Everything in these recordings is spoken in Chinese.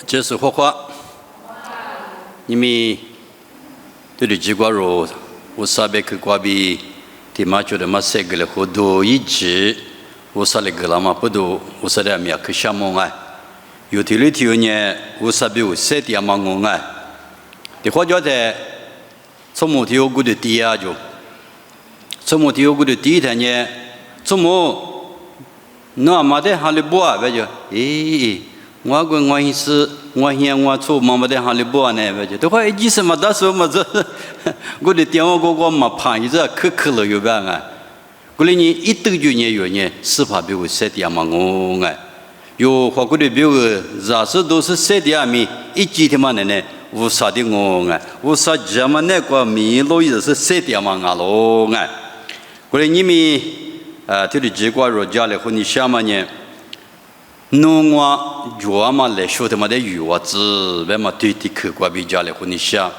这是花花，你们对的结果如我sabe que quabi timacho de masegele hodo iji usale gelama podo usale amia que chamonga utility nye usabe useti amangonga de khojo de somo dio gu de dia jo somo dio gu de di de nye somo no amade haleboa be jo我跟我是我现我做妈妈的行里不呢，不就？都快一什么大说么子，我的电话我嘛怕一直可了有办啊。过来你一兜就有呢，司法比我设的嘛我哎，有法国的比我假设都是设的米，一几天嘛呢，无啥的我哎，无啥什么那个米路也是设的嘛我咯哎。过来你们这里结果若家里和你下嘛呢？农话语嘛来说的嘛的语话字，为嘛对的客观比较来和你想。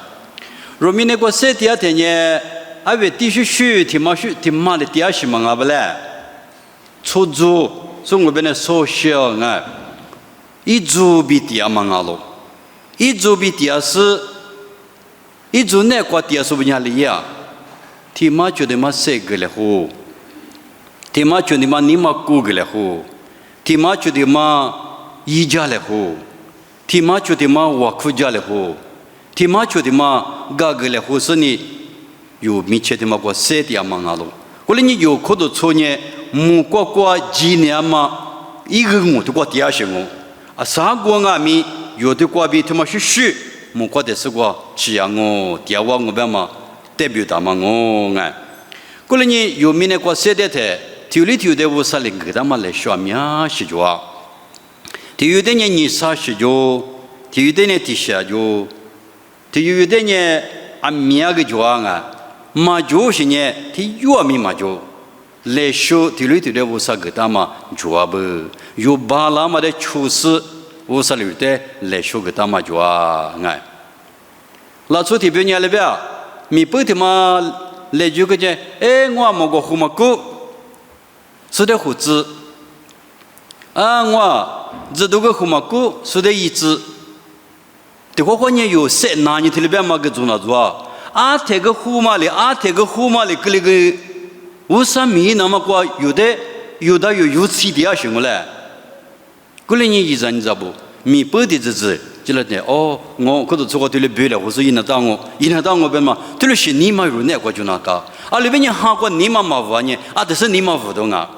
若明那个设第二天呢，还为地区区天马的第二什么啊不嘞？出租中国边的social啊，一租比第二嘛啊咯，一租比第二是，一租那个第二是不伢里呀？天马觉得嘛设个了乎，天马觉得嘛你嘛顾个了乎。提马觉得嘛一家来乎，提马觉得嘛瓦库家来乎，提马觉得嘛嘎个来乎是你有密切的嘛个设的嘛啊喽，后来你有可多错呢，木瓜几年嘛，一个我都过第二些我，啊啥个啊咪有的瓜比他妈是木瓜的是个只样我，第二我边嘛代表他嘛我哎，后来你有明那个设的的。体力体的我啥哩个他妈来说明是着啊，体育的呢你啥是着，体育的呢底下着，体育的呢啊面个着啊，嘛着是呢体育咪嘛着，来说体力体的我啥个他妈着不，有巴拉嘛的处事我啥哩的来说个他妈着啊，哎，拉出体表呢了呗，咪不他妈来就个这，哎我么个胡么个。是的，胡子啊，我这都个胡嘛古，是的意思。这个话呢有谁拿你这里边嘛个做那做啊？这个胡嘛哩，这个胡嘛哩，这个为啥米那么过？有气的啊，什么嘞？过来你意思你知道不？米不的这就来的哦，我可都做过对了别了，我说伊那当我边嘛，对了是你嘛有那个就那个，啊里边你哈过你嘛嘛玩呢，啊这是你嘛活动啊。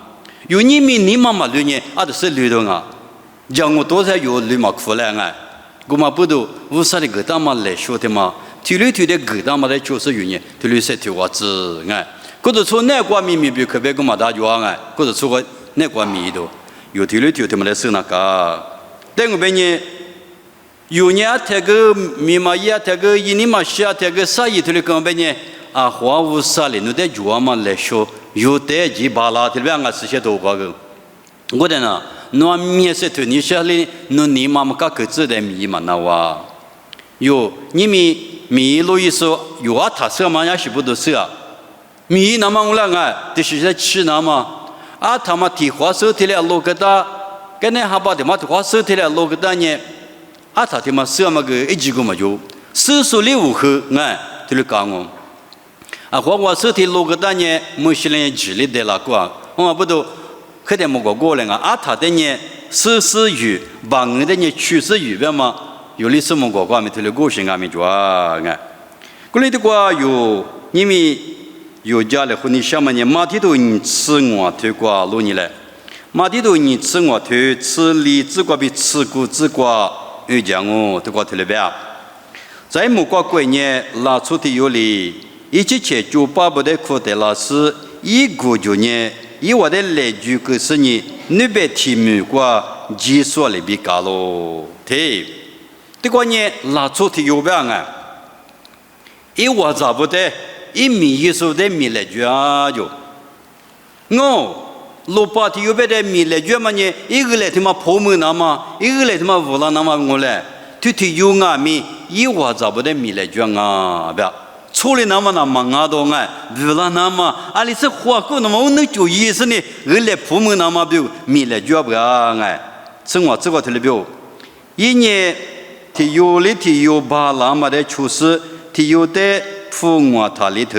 有你们你妈妈留呢，啊，都是留的啊。讲我多少有留嘛苦来啊，我嘛不都无啥的个他妈来说的嘛，体力的个他妈的就是有呢，体力是体娃子啊。或者说那个米比可别个嘛大家啊，或者说个那个米都有体力他们来收那个，但我边呢有呢这个米嘛也这个一年嘛是这个啥意体力跟边呢啊，花无啥的，那得做嘛来说。有的几巴拉的两个事情都搞个，我的呢，那面是对你说的，那你妈妈个个子的米嘛那哇，有你米路一说有啊，他说嘛也是不都是啊，米那么我两个，就是在吃那么啊，他妈提花手提了罗个大，跟那哈巴的嘛提花手提了罗个大呢，啊他他妈说嘛个一几个嘛就4里5口哎，这里讲我。啊，我手提罗个单呢，没些人举例的了个，我不都肯定没过来啊。他的呢，手势语，帮人的呢，趋势语边嘛，有的什么国家没头的过程啊，没做啊。过来的话有，因为有家里和你想嘛呢，马蹄头你吃我推过路你来，马蹄头你吃我推，吃梨子瓜比吃谷子瓜有讲我推过推了呗。在某个国呢，拉出的有理。一起去就巴不得苦的老师，一个就呢，以我的来句个是呢，你别题目过技术里边搞咯，对，这个呢，拉出的有办啊，一我找不得，一米一手的米来句啊就，我罗巴的有别的米来句嘛呢，一个来他妈破门那么，一个来他妈乌拉那么我来，这题有啊米，一我找不得米来句啊，不要。处理那么那么啊多哎，为了那么阿里是花过那么我能就意思呢，而来父母那么表米来就不啊哎，生活这个特别表，一年提有哩提有巴拉嘛的处事，提有的父我他里头，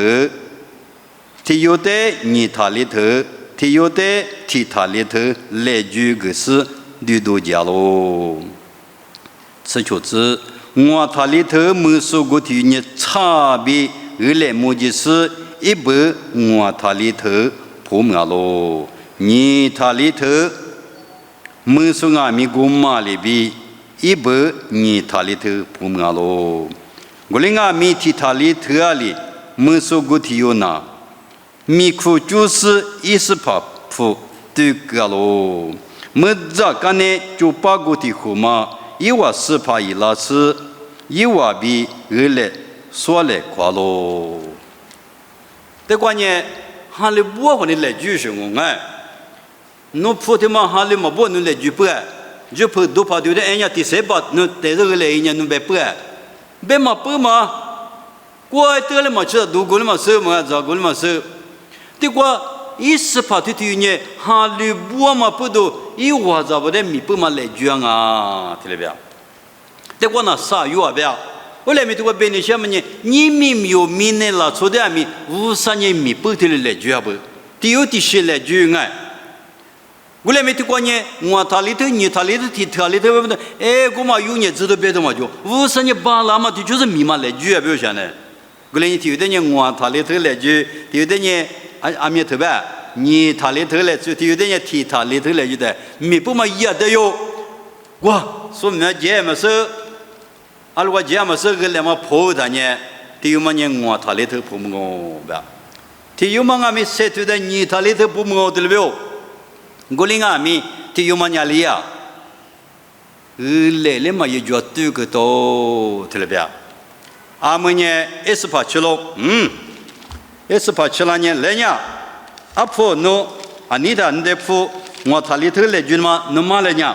提有的你他里头，提有的提他里头，来句个是绿度家喽。此处子我他里头没说过提你差别，而来目的是一百我他里头破灭喽，你他里头没说阿弥古马里比。一百你他里头不么喽？我领阿米提他里头阿里，没说过提有那，米库就是28铺对个喽。没咋个呢？就把个提后嘛，一瓦18一拉次，一瓦比二来说来快喽。这关键哈里不和你来就是我哎，侬铺的嘛哈里嘛不能来就不哎。就怕都怕丢的，人家第三把侬带着个来，人家侬别背，别嘛背嘛，过得了嘛，知道读过了嘛，收嘛，找过了嘛，收。对过，一时怕丢丢呢，哈里不嘛不都，一话找不得米不嘛来讲啊，听了没？对过那啥有啊别？我来没对过别人想么呢？你米有米呢啦，错的米50年米不得来讲不？第有第些来讲哎。我来没听过呢，我他里头，你他里头，提他里头，不对，哎，我嘛有年知道别的嘛就，50年巴拉嘛，就是密码来句啊，不要想呢。我来你听有的呢，我他里头来句，有的呢，阿弥陀佛，你他里头来句，有的呢，提他里头来句的，密不嘛一样的哟。哇，说明这么说，阿如果这么说个来嘛破的呢，有么呢，我他里头破么个吧？有么阿弥说对的，你他里头破么对了没有？我领阿米，提有么伢哩呀？来嘛也就对个多，听了别？阿们呢？18了，18了呢，来呢？阿婆侬，阿你的你的婆，我他里头来句嘛，侬嘛来呢？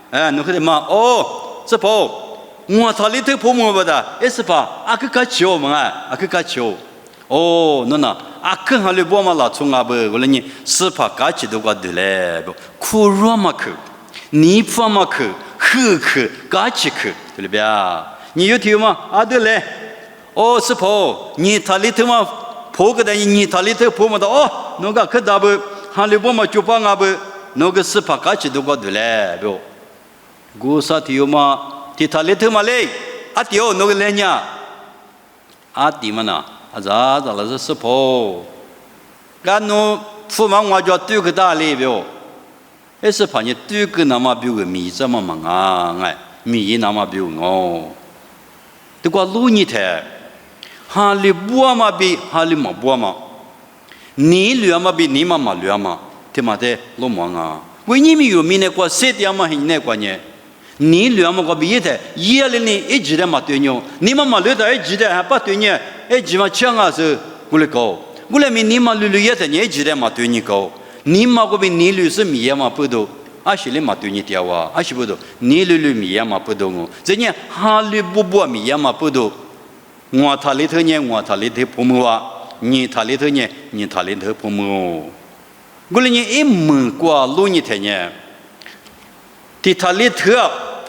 哎，侬看的嘛？哦，这婆，我他里头婆么不的？18，阿个个巧嘛啊，阿个个巧。哦，侬呐。啊，更好的我们老从阿不，我来呢，是怕家己都过得来不？苦热嘛苦，泥巴嘛苦，黑苦，家己苦，对了别？你有听吗？啊对嘞，哦是婆，你他里头嘛婆个的，你他里头婆嘛的哦，那个可大不？哈里我嘛就帮阿不，那个是怕家己都过得来不？古啥听嘛？听他里头嘛嘞，啊听那个来呢？啊听嘛呐？啊，咋了？是婆，俺侬父母我就对个大礼表，还是怕你对个那么表个米怎么忙啊？哎，米那么表哦，这个路你睇，哈里不嘛比哈里嘛不嘛，你略嘛比你嘛略嘛，听嘛的路忙啊，为你们有米那个谁的嘛很那个呢？你略嘛个比的，一年呢一直的嘛对牛，你嘛略的一直的还不对呢。哎，只嘛抢啊是过来搞，过来咪你嘛旅也在你记得嘛对你搞，你嘛个边你旅是米也嘛不多，阿是哩嘛对你掉啊，阿是不多，你旅米也嘛不多哦，这呢哈旅不米也嘛不多，我他里头呢我他里头不么啊，你他里头呢你他里头不么哦，过来呢一门过路你睇呢，ที่他里头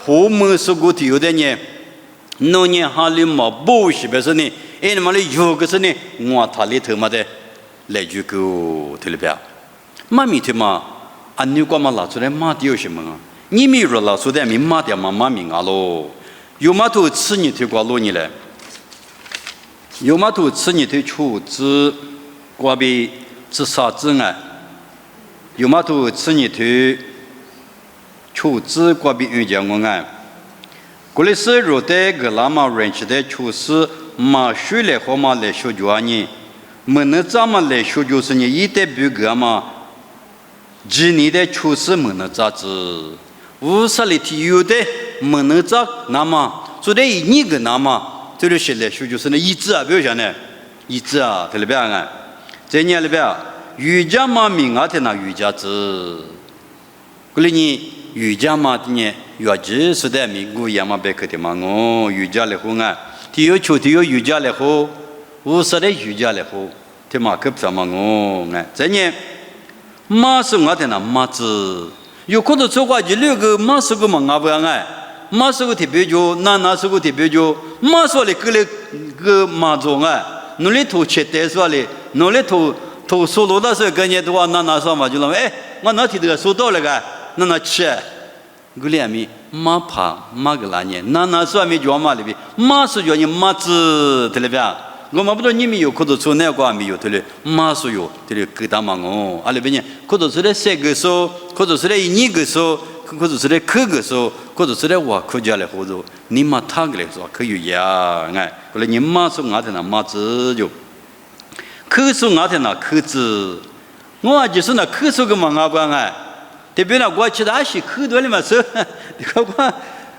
不么是个有的呢，那呢哈旅嘛不是不是呢。哎，那么嘞有个是呢，我他里头嘛的来句个，对了别？妈咪的嘛，俺女瓜嘛拿出来骂的有什么啊？你咪若拿出来咪骂的嘛骂命啊喽！有嘛都吃你头瓜路你嘞？有嘛都吃你头处置瓜比自杀之爱，有嘛都吃你头处置瓜比遇见我爱。过来是若在个拉嘛认识的处事。嘛学来好嘛来学教呢，没能咋么来学就是呢，一代不个嘛，几年的处事没能咋子，50里体有的没能咋那么，所以你个那么，这就是来学就是呢，一致啊，不要想呢，一致啊，对了别啊，在年里边，瑜伽嘛名啊的那瑜伽子，过来呢瑜伽嘛的呢，瑜伽是的名古也嘛别个的嘛哦，瑜伽来好啊。体有球，体有瑜伽来好，50的瑜伽来好，他妈可不怎么哦哎，这呢，马是我的那马子，有可能做过一2个马是个嘛阿不哎，马说个特别久，那说个特别久，马说的个马种啊，努力头切带说的，努力头收罗的时候，跟人都话那说嘛就了，哎，我那提这个收到了个，那吃，个里面马爬马个那年，那说没叫马里边，马说叫你马子对了边。我们不知道你们有可多出那个没有对了，马说有对了，给他们哦，阿里边呢，可多出来三个数，可多出来一个数，可多出来9个数，可多出来我可家来合作，你妈他个来说可有呀，哎，后来你马说俺在那马子就，可说俺在那可子，我就是那可说个嘛俺不哎，特别那我去那些可多的嘛说，你看我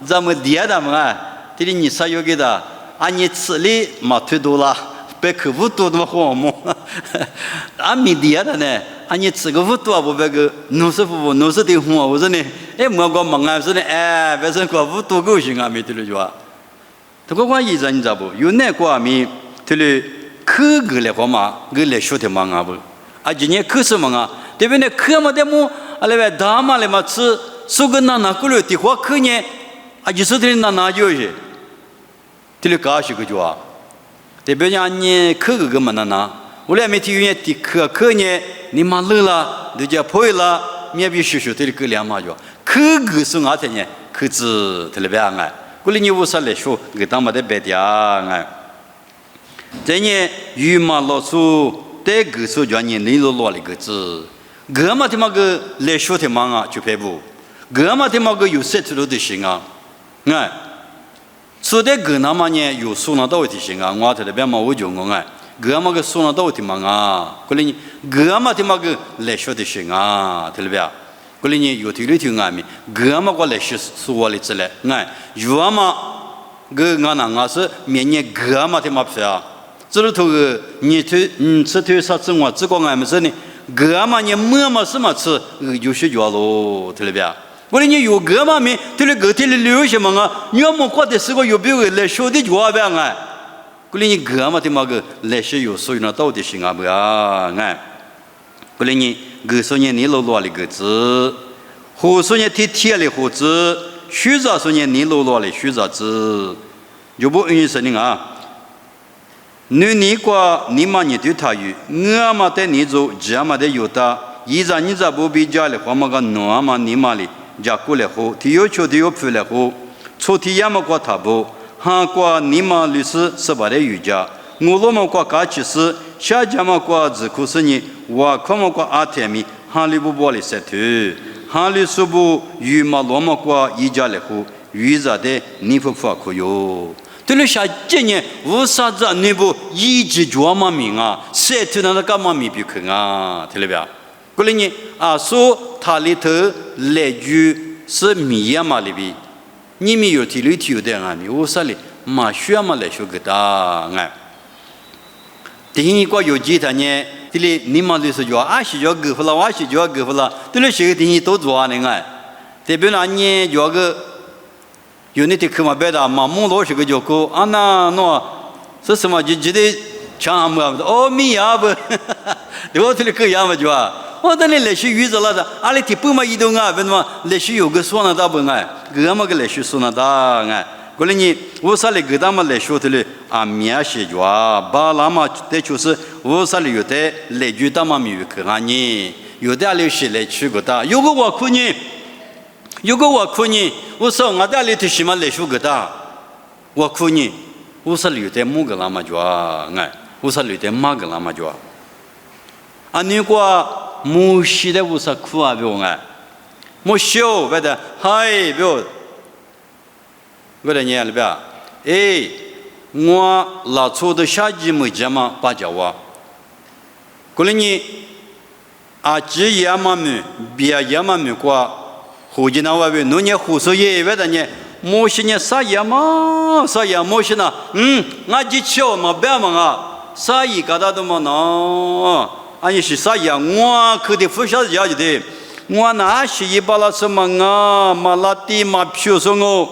咱们爹的嘛哎，这里你啥有给的？俺你吃的嘛忒多了，别可不多的嘛好么？俺没爹的呢，俺你吃个不多不别个弄死的慌，我说呢，哎莫个忙啊，说呢，哎别说个不多够行啊，没得了就啊。这个关意思你知道不？有那个没得了，可个来话嘛，个来说的嘛啊不？啊今年可是嘛啊，对不对？可嘛的么？啊来大嘛来嘛吃，说个那个了的话可呢，啊就是的那就是。这里搞些个就啊，代表讲你可个嘛那，我来没听见的可呢，你妈累了，人家破了，面壁羞羞，这里个两嘛就，可个是俺才呢，可子这里边哎，过来你无啥来说，给他们的白点哎，这呢羽毛老鼠带个说叫你内罗了个字，个嘛他妈个来说的嘛啊，就排不，个嘛他妈个有设置了的行啊，哎。说的个那么呢，有说那到底行啊，我这里边嘛我就我哎，个嘛个说那到底嘛啊，过来呢，个嘛他妈个来说的行啊，这里边，过来呢有听里听俺们，个嘛我来说我来之类，哎，有嘛个俺那是面呢个嘛他妈不啊，这里头个你吃头啥子我只管俺们说呢，个嘛你么嘛什么吃，有些叫咯，这里边。我说你有个嘛没？这里个这里留些嘛啊？你要么过的时候有别个来说的就别哎。我说你个嘛的嘛个来些有所以那到底是啊不啊哎？我说你个说你老的个字，或说你贴的或字，虚着说你老的虚着字，就不允许你啊。你过你嘛你对他有，我嘛对你做，这嘛的有的，一张你这不比较的话嘛个我嘛你嘛的。家过来后，提有求提有付来后，初提也么过他不，哈过你嘛律师是把的瑜伽，我罗么过假期是，下家么过自苦是你，我可么过阿天米，哈里不玻璃塞头，哈里是不与嘛罗么过一家来后，遇着的你不发可有。对了，下今年无啥子你不一直做嘛命啊，塞头那个干嘛命不可啊，听了没有？过来呢啊说他里头来句是米呀嘛里边，你们有提里提有的啊米，我说哩马需要嘛来说个大哎，第一个有几天呢，这里你们就是叫啊是叫够了，我是叫够了，这里些个第一都做呢哎，代表那你叫个有那的课嘛别的嘛，蒙老师个叫个啊那是什么就记得强么哦米呀不，我这里个样嘛就啊。我这里来学语子了的，阿里提不嘛移动啊，为什么来学有个说那大不哎，个么个来学说那大哎，过来你我啥里个他们来学的嘞啊，面写着啊，把那么的就是我啥里有的来句他们没有去啊你，有的来学来去个的，有个我可呢，我说我这里头什么来学个的，我可呢，我啥里有的么个那么着哎，我啥里有的么个那么着，啊你个。木西的无啥苦啊，不哎，木修为的嗨不，为了你了不？哎，我老粗的下季没这么把脚啊，过来你啊，只也嘛没，别也嘛没过，后几那外边农业胡说也为的呢，木西呢啥也嘛，木西呢，俺就巧嘛别嘛啊，啥也搞到都嘛孬。俺是啥呀？我可得不晓得要的，我那是一把那什么啊，嘛拉地嘛皮什么，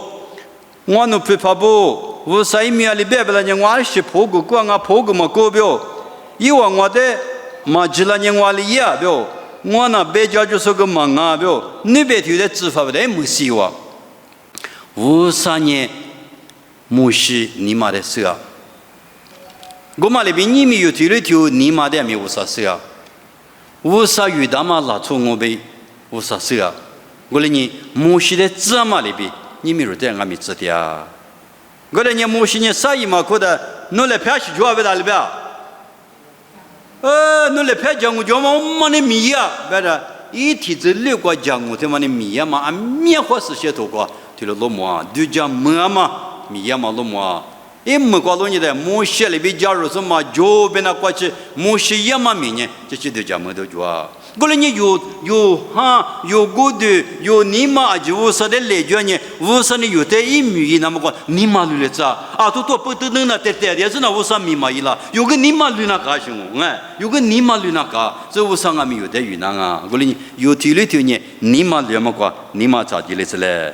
我那不怕不，我啥也没有里边不了呢，我是破个光啊，破个嘛高标，以往我的嘛只了呢我里也标，我那别家就是个忙啊标，你别听的执法不得没事哇，无三年母系尼玛的事啊，我嘛那边你们有对了就尼玛的没无啥事啊，无啥遇到嘛拉错我呗，无啥事啊，我来你母系的字嘛那边你们有点俺们知的啊，我来你母系呢啥意嘛可的，侬来拍戏就要不打了呗，侬来拍讲我讲嘛我们的米呀，别的。一提这六个讲我他妈的米呀嘛，俺面花是些多个，对了老么啊，就讲么嘛，米呀嘛老么啊，么个东西的，么些里边加入什么就变那过去，么些呀嘛米呢，这些都讲么都做啊。过来你有过的有你妈就无啥的来讲呢，无啥的有的一米那么个你妈来着啊，都不都能那得也是那无啥米嘛伊啦，有个你妈来那干什么？哎，有个你妈来那干，这无啥俺们有的有那啊，过来你有体力头呢，你妈来么个你妈咋地来着嘞？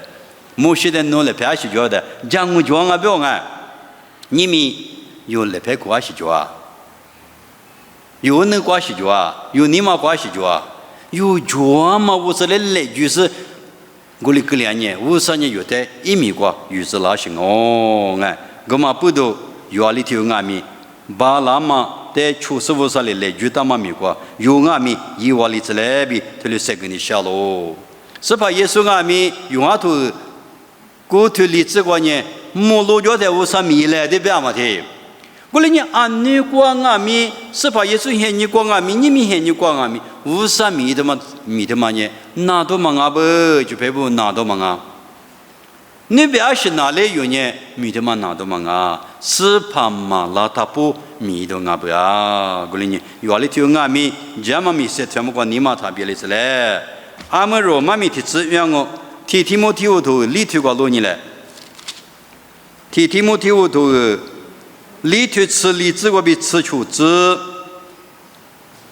某些的弄来拍戏叫的，讲我讲啊不要啊，你们有来拍过戏叫啊？有那关系就啊，有你妈关系就啊，有脚嘛，我是来就是我的个2年，53年有的一米过，有是哪行哦？哎，我嘛不都有里头俺们把那么在出事务上来就他妈米过，有俺们一往里子来比，他就3个你下喽，是怕耶稣俺们用阿头过头里子过呢，没落脚在53米来的别嘛的。过来你按你光阿米，是怕耶稣喊你光阿米，你们喊你光阿米，53米的嘛呢？哪都忙啊不？就别不哪都忙啊？你别是哪里有呢？米的嘛哪都忙啊？是怕嘛拉他不米都啊不啊？过来你有里头阿米，这么米是全部光你嘛他别来是嘞？阿们罗妈咪提子让我提摩提乌头里头个罗你嘞？提摩提乌头。里头吃荔枝我比吃球子，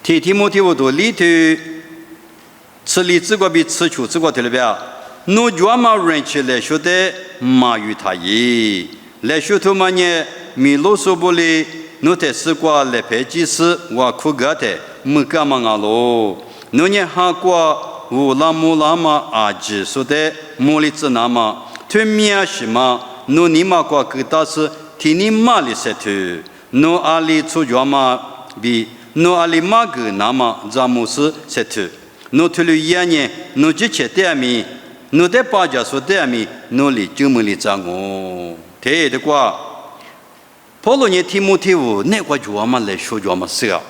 提摩提我多里头吃荔枝我比吃球子我听了没有？侬专门人起来说的马语他耶，来说他们呢米罗索布里，侬在吃过来拍几次我苦个的，没干嘛啊喽？侬呢韩国乌拉姆拉嘛阿吉说的莫里子那么，对面是嘛？侬尼玛过给他是。听你妈的说头，侬阿里出家嘛比侬阿里妈个那么咱们是说头，侬退了1年，侬就吃点米，侬在巴家说点米，侬里就没里张我，对的话，保罗呢提摩提乌那个家嘛来说家嘛是啊，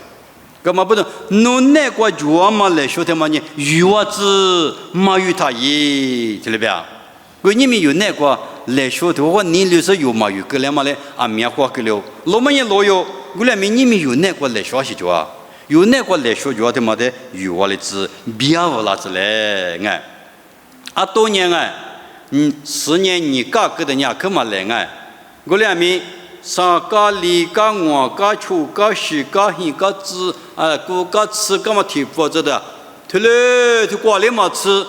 干嘛不能？侬那个家嘛来说他妈呢，有娃子嘛有他耶，听了没有？我你们有那个。来说的话，你就是有嘛有个来嘛嘞，啊面花个了，老么也老有，我来明你们有那个来说是叫啊，有那个来说叫的嘛的，有我的字，别无啦子嘞，哎，啊多年哎，10年你嘎个的伢可嘛来哎，我来明上嘎里嘎我嘎秋嘎西嘎黑嘎子啊，过嘎吃嘎嘛提包着的，对嘞，就过来嘛吃，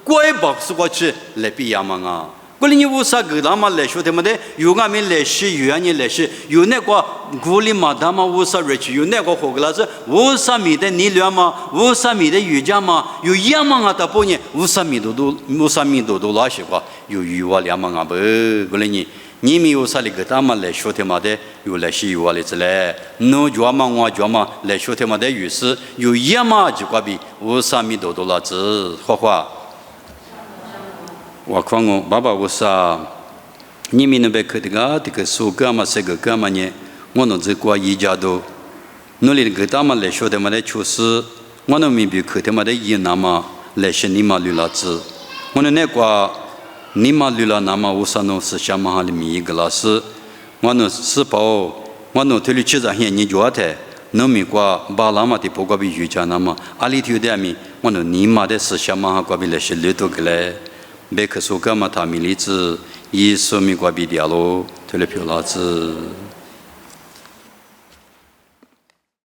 怪不是过去来比呀嘛啊。过来你无啥个他妈来说他妈的，有俺们来是有俺们来是，有那个古里嘛他妈无啥人去，有那个火个啦是无啥米的你俩嘛，无啥米的瑜伽嘛，有样嘛啊，他不呢，无啥米都拉些个，有鱼娃两嘛啊不，过来你们有啥那个他妈来说他妈的，有来是有啊来子嘞，侬脚嘛我脚嘛来说他妈的有时有样嘛就怪比无啥米都拉子，花花。我看我爸爸我说，你们那边去这个苏格嘛这个干嘛呢？我弄这过一家都，努力给他们来说他们的厨师，我弄明白去他们的一那么来是你们绿了子，我弄那个你们绿了那么我说弄是什么哈的米一个老师，我弄是包，我弄这里吃着很你觉得，弄明过把那么的不过比瑜伽那么，阿里头的米，我弄你们的是什么哈过比来是绿多个嘞。别克苏格嘛，他米粒子，以说明过比掉喽，退了票老子。